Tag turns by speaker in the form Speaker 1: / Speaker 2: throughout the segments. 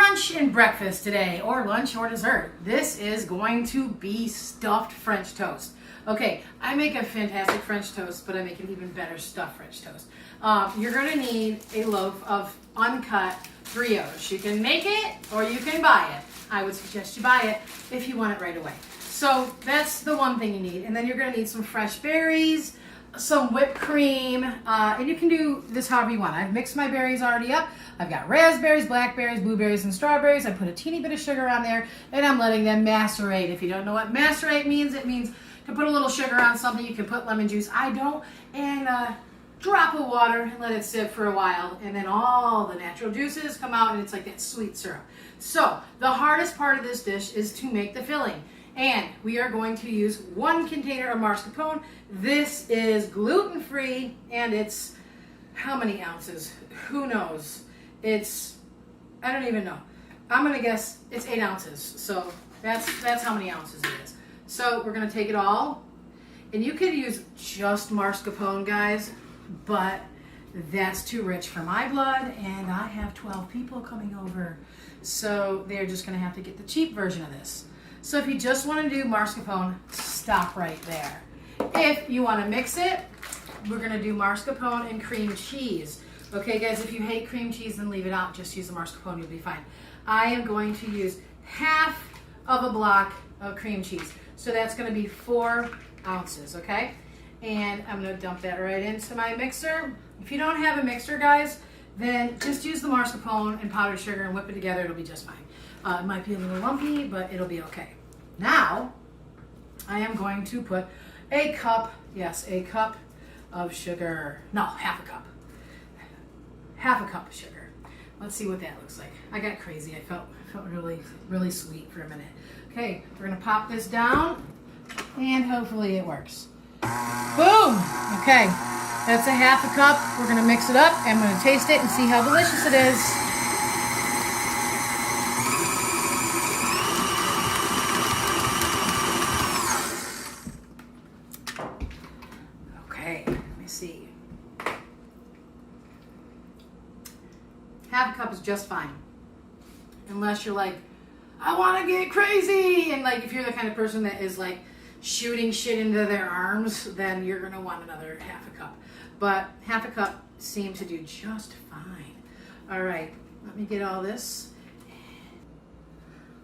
Speaker 1: brunch and breakfast today, or lunch or dessert. This is going to be stuffed French toast. Okay, I make a fantastic French toast, but I make an even better stuffed French toast. You're going to need a loaf of uncut brioche. You can make it or you can buy it. I would suggest you buy it if you want it right away. So that's the one thing you need. And then you're going to need some fresh berries, some whipped cream, and you can do this however you want. I've mixed my berries already up. I've got raspberries, blackberries, blueberries, and strawberries. I put a teeny bit of sugar on there, and I'm letting them macerate. If you don't know what macerate means, it means to put a little sugar on something. You can put lemon juice. I don't. And drop of water and let it sit for a while, and then all the natural juices come out, and it's like that sweet syrup. So the hardest part of this dish is to make the filling. And we are going to use 1 container of mascarpone. This is gluten-free, and it's how many ounces? Who knows? I don't even know. I'm gonna guess it's 8 ounces. So that's how many ounces it is. So we're gonna take it all, and you could use just mascarpone, guys, but that's too rich for my blood, and I have 12 people coming over. So they're just gonna have to get the cheap version of this. So if you just want to do mascarpone, stop right there. If you want to mix it, we're going to do mascarpone and cream cheese. Okay, guys, if you hate cream cheese, then leave it out. Just use the mascarpone, you'll be fine. I am going to use half of a block of cream cheese. So that's going to be 4 ounces, okay? And I'm going to dump that right into my mixer. If you don't have a mixer, guys, then just use the mascarpone and powdered sugar and whip it together. It'll be just fine. It might be a little lumpy, but it'll be okay. Now, I am going to put a cup of sugar. No, half a cup. Half a cup of sugar. Let's see what that looks like. I got crazy. I felt really, really sweet for a minute. Okay, we're gonna pop this down, and hopefully it works. Boom! Okay, that's a half a cup. We're gonna mix it up. I'm gonna taste it and see how delicious it is. See, half a cup is just fine, unless you're like, I want to get crazy, and like if you're the kind of person that is like shooting shit into their arms, then you're gonna want another half a cup. But half a cup seemed to do just fine. All right, let me get all this.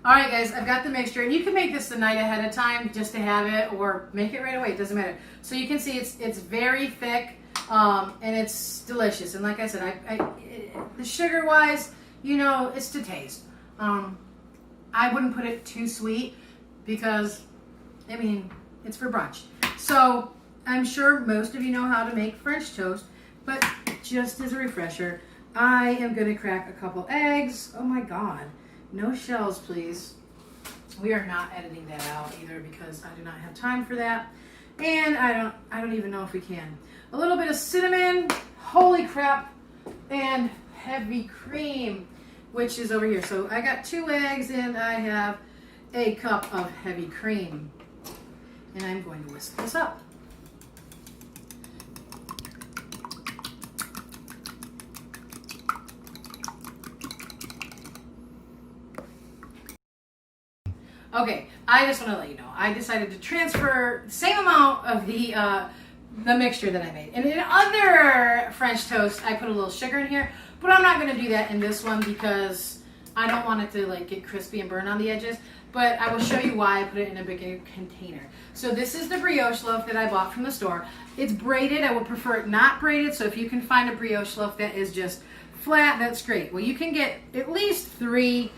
Speaker 1: All right, guys, I've got the mixture, and you can make this the night ahead of time just to have it, or make it right away. It doesn't matter. So you can see it's very thick, and it's delicious. And like I said, the sugar-wise, you know, it's to taste. I wouldn't put it too sweet because, I mean, it's for brunch. So I'm sure most of you know how to make French toast, but just as a refresher, I am going to crack a couple eggs. Oh my God. No shells, please. We are not editing that out either because I do not have time for that. And I don't even know if we can. A little bit of cinnamon, holy crap, and heavy cream, which is over here. So I got 2 eggs and I have a cup of heavy cream. And I'm going to whisk this up. Okay, I just want to let you know, I decided to transfer the same amount of the mixture that I made. And in other French toast, I put a little sugar in here, but I'm not going to do that in this one because I don't want it to like get crispy and burn on the edges. But I will show you why I put it in a bigger container. So this is the brioche loaf that I bought from the store. It's braided. I would prefer it not braided. So if you can find a brioche loaf that is just flat, that's great. Well, you can get at least 3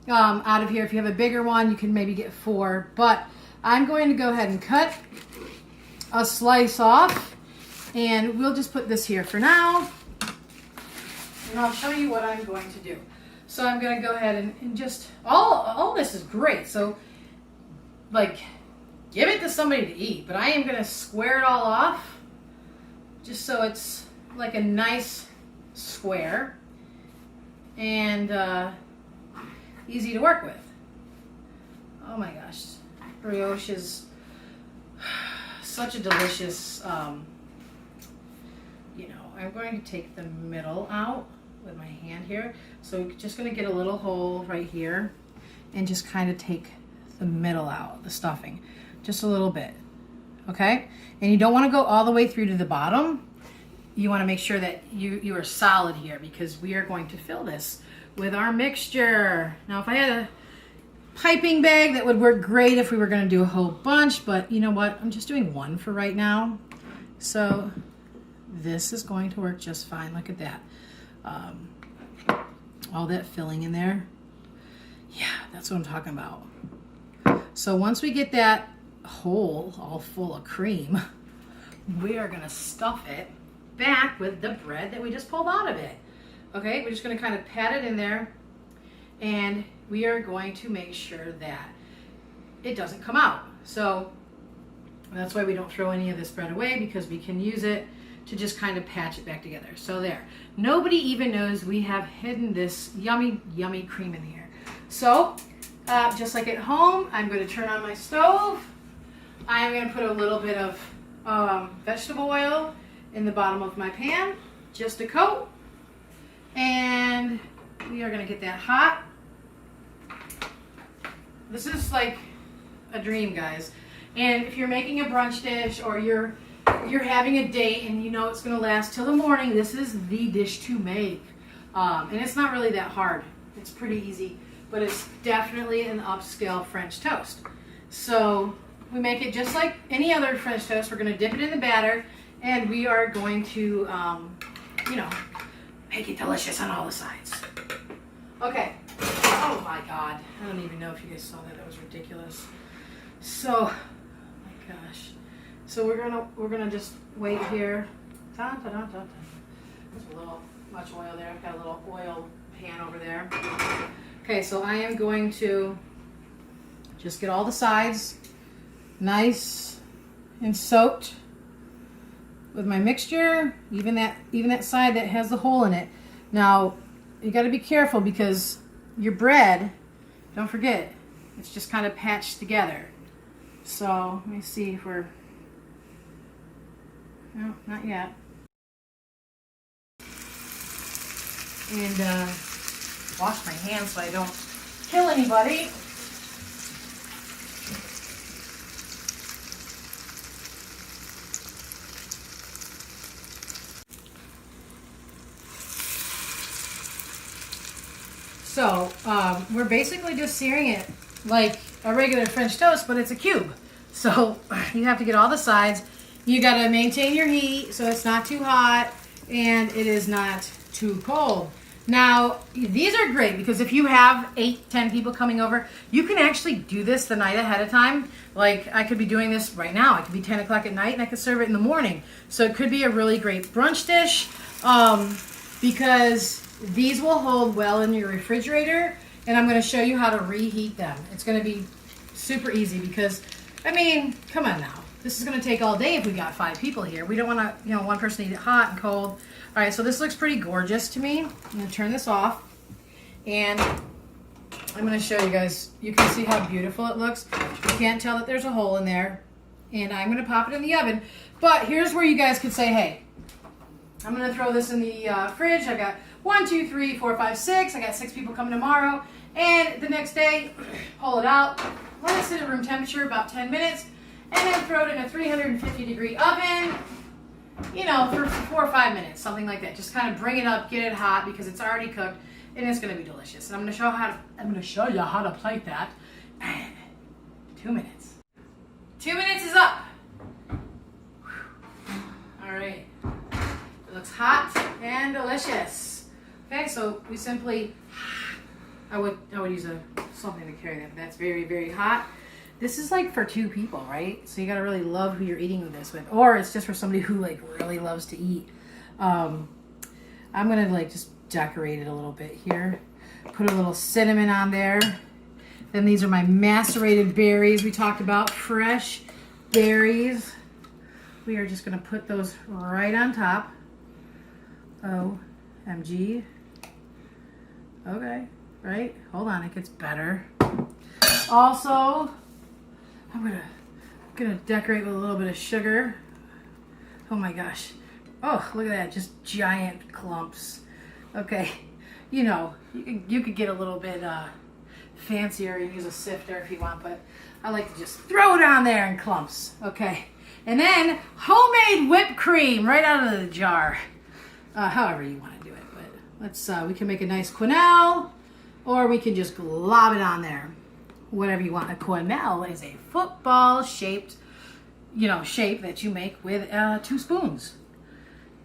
Speaker 1: out of here. If you have a bigger one, you can maybe get 4, but I'm going to go ahead and cut a slice off, and we'll just put this here for now, and I'll show you what I'm going to do. So I'm going to go ahead and just, all this is great, so like give it to somebody to eat, but I am going to square it all off just so it's like a nice square and easy to work with. Oh my gosh, brioche is such a delicious, you know, I'm going to take the middle out with my hand here. So just gonna get a little hole right here and just kind of take the middle out, the stuffing, just a little bit, okay? And you don't wanna go all the way through to the bottom. You wanna make sure that you are solid here because we are going to fill this with our mixture. Now, if I had a piping bag, that would work great if we were gonna do a whole bunch, but you know what? I'm just doing one for right now. So this is going to work just fine. Look at that. All that filling in there. Yeah, that's what I'm talking about. So once we get that hole all full of cream, we are gonna stuff it back with the bread that we just pulled out of it. Okay, we're just gonna kind of pat it in there, and we are going to make sure that it doesn't come out. So that's why we don't throw any of this bread away, because we can use it to just kind of patch it back together. So there, nobody even knows we have hidden this yummy, yummy cream in here. So just like at home, I'm going to turn on my stove. I'm going to put a little bit of vegetable oil in the bottom of my pan, just a coat, and we are going to get that hot. This is like a dream, guys. And if you're making a brunch dish, or you're having a date and you know it's going to last till the morning, this is the dish to make. And it's not really that hard. It's pretty easy, but it's definitely an upscale French toast. So we make it just like any other French toast. We're going to dip it in the batter, and we are going to, you know, make it delicious on all the sides. Okay. Oh my God. I don't even know if you guys saw that. That was ridiculous. So, oh my gosh. So we're gonna just wait here. Dun, dun, dun, dun. There's a little much oil there. I've got a little oil pan over there. Okay, so I am going to just get all the sides nice and soaked with my mixture, even that side that has the hole in it. Now, you got to be careful because your bread, don't forget, it's just kind of patched together. So let me see if we're, no, not yet. And wash my hands so I don't kill anybody. So we're basically just searing it like a regular French toast, but it's a cube. So you have to get all the sides. You got to maintain your heat so it's not too hot and it is not too cold. Now, these are great because if you have 8-10 people coming over, you can actually do this the night ahead of time. Like I could be doing this right now. It could be 10 o'clock at night and I could serve it in the morning. So it could be a really great brunch dish because these will hold well in your refrigerator, and I'm going to show you how to reheat them. It's going to be super easy because, I mean, come on now. This is going to take all day if we got 5 people here. We don't want to, you know, one person eat it hot and cold. All right, so this looks pretty gorgeous to me. I'm going to turn this off, and I'm going to show you guys. You can see how beautiful it looks. You can't tell that there's a hole in there, and I'm going to pop it in the oven. But here's where you guys could say, hey, I'm going to throw this in the fridge. I got 1, 2, 3, 4, 5, 6. I got 6 people coming tomorrow. And the next day, pull it out, let it sit at room temperature about 10 minutes, and then throw it in a 350-degree oven, you know, for 4 or 5 minutes, something like that. Just kind of bring it up, get it hot because it's already cooked, and it's going to be delicious. And I'm going to show you how to plate that in 2 minutes. 2 minutes is up. All right. It looks hot and delicious. Okay, so we simply, I would use something to carry that. That's very, very hot. This is like for 2 people, right? So you gotta really love who you're eating this with, or it's just for somebody who like really loves to eat. I'm gonna like just decorate it a little bit here. Put a little cinnamon on there. Then these are my macerated berries we talked about, fresh berries. We are just gonna put those right on top. OMG. Okay, right? Hold on, it gets better. Also, I'm gonna decorate with a little bit of sugar. Oh my gosh. Oh, look at that, just giant clumps. Okay, you know, you could get a little bit fancier and use a sifter if you want, but I like to just throw it on there in clumps. Okay, and then homemade whipped cream right out of the jar. However you want to do it, but let's we can make a nice quenelle, or we can just glob it on there. Whatever you want. A quenelle is a football shaped, shape that you make with 2 spoons.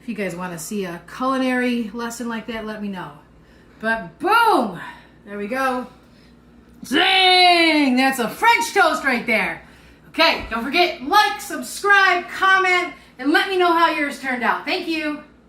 Speaker 1: If you guys want to see a culinary lesson like that, let me know. But boom, there we go. Zing! That's a French toast right there. Okay, don't forget, like, subscribe, comment, and let me know how yours turned out. Thank you.